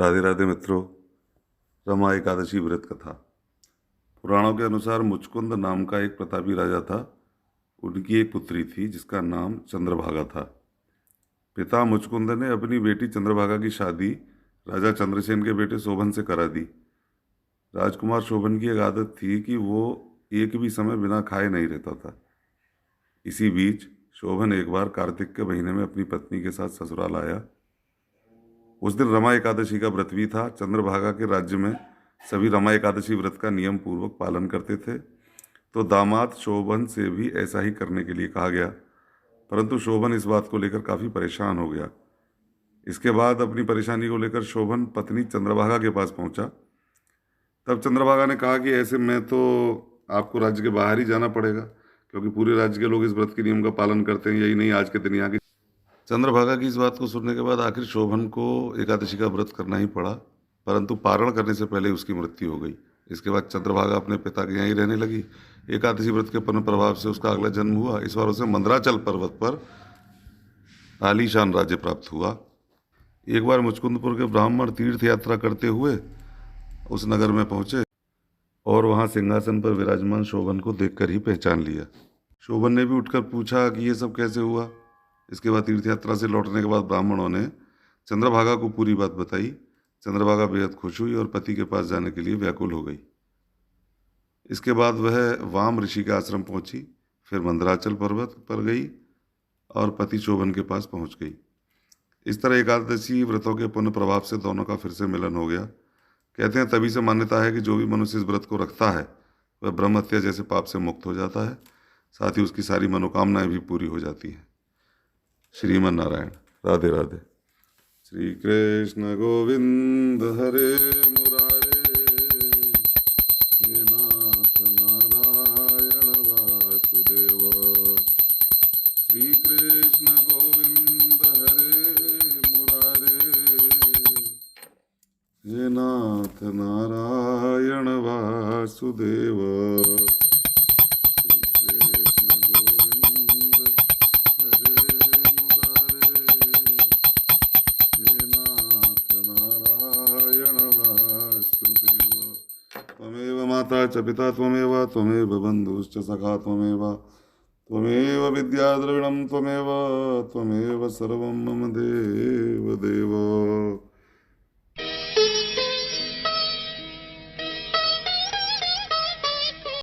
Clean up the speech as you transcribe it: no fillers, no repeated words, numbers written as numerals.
राधे राधे मित्रों। रमा एकादशी व्रत कथा। पुराणों के अनुसार मुचकुंद नाम का एक प्रतापी राजा था। उनकी एक पुत्री थी जिसका नाम चंद्रभागा था। पिता मुचकुंद ने अपनी बेटी चंद्रभागा की शादी राजा चंद्रसेन के बेटे शोभन से करा दी। राजकुमार शोभन की एक आदत थी कि वो एक भी समय बिना खाए नहीं रहता था। इसी बीच शोभन एक बार कार्तिक के महीने में अपनी पत्नी के साथ ससुराल आया। उस दिन रमा एकादशी का व्रत भी था। चंद्रभागा के राज्य में सभी रमा एकादशी व्रत का नियम पूर्वक पालन करते थे, तो दामाद शोभन से भी ऐसा ही करने के लिए कहा गया। परंतु शोभन इस बात को लेकर काफ़ी परेशान हो गया। इसके बाद अपनी परेशानी को लेकर शोभन पत्नी चंद्रभागा के पास पहुंचा। तब चंद्रभागा ने कहा कि ऐसे में तो आपको राज्य के बाहर ही जाना पड़ेगा, क्योंकि पूरे राज्य के लोग इस व्रत के नियम का पालन करते हैं। यही नहीं, आज के दिन यहाँ की चंद्रभागा की इस बात को सुनने के बाद आखिर शोभन को एकादशी का व्रत करना ही पड़ा, परंतु पारण करने से पहले उसकी मृत्यु हो गई। इसके बाद चंद्रभागा अपने पिता के यहाँ ही रहने लगी। एकादशी व्रत के पूर्ण प्रभाव से उसका अगला जन्म हुआ। इस बार उसे मंदराचल पर्वत पर आलीशान राज्य प्राप्त हुआ। एक बार मुचकुंदपुर के ब्राह्मण तीर्थ यात्रा करते हुए उस नगर में पहुंचे और वहां सिंहासन पर विराजमान शोभन को देखकर ही पहचान लिया। शोभन ने भी उठकर पूछा कि ये सब कैसे हुआ। इसके बाद तीर्थ यात्रा से लौटने के बाद ब्राह्मणों ने चंद्रभागा को पूरी बात बताई। चंद्रभागा बेहद खुश हुई और पति के पास जाने के लिए व्याकुल हो गई। इसके बाद वह वाम ऋषि के आश्रम पहुंची, फिर मंदराचल पर्वत पर गई और पति शोभन के पास पहुंच गई। इस तरह एकादशी व्रतों के पुण्य प्रभाव से दोनों का फिर से मिलन हो गया। कहते हैं तभी से मान्यता है कि जो भी मनुष्य इस व्रत को रखता है वह ब्रह्म हत्या जैसे पाप से मुक्त हो जाता है, साथ ही उसकी सारी मनोकामनाएं भी पूरी हो जाती हैं। श्रीमन नारायण। राधे राधे। श्री कृष्ण गोविंद हरे मुरारे, हे नाथ नारायण वासुदेव। श्री कृष्ण गोविंद हरे मुरारे, हे नाथ नारायण वासुदेव। त्वमेव माता च पिता त्वमेव, त्वमेव बन्धुश्च सखा त्वमेव, त्वमेव विद्या द्रविणं त्वमेव, त्वमेव सर्वं मम देव देव।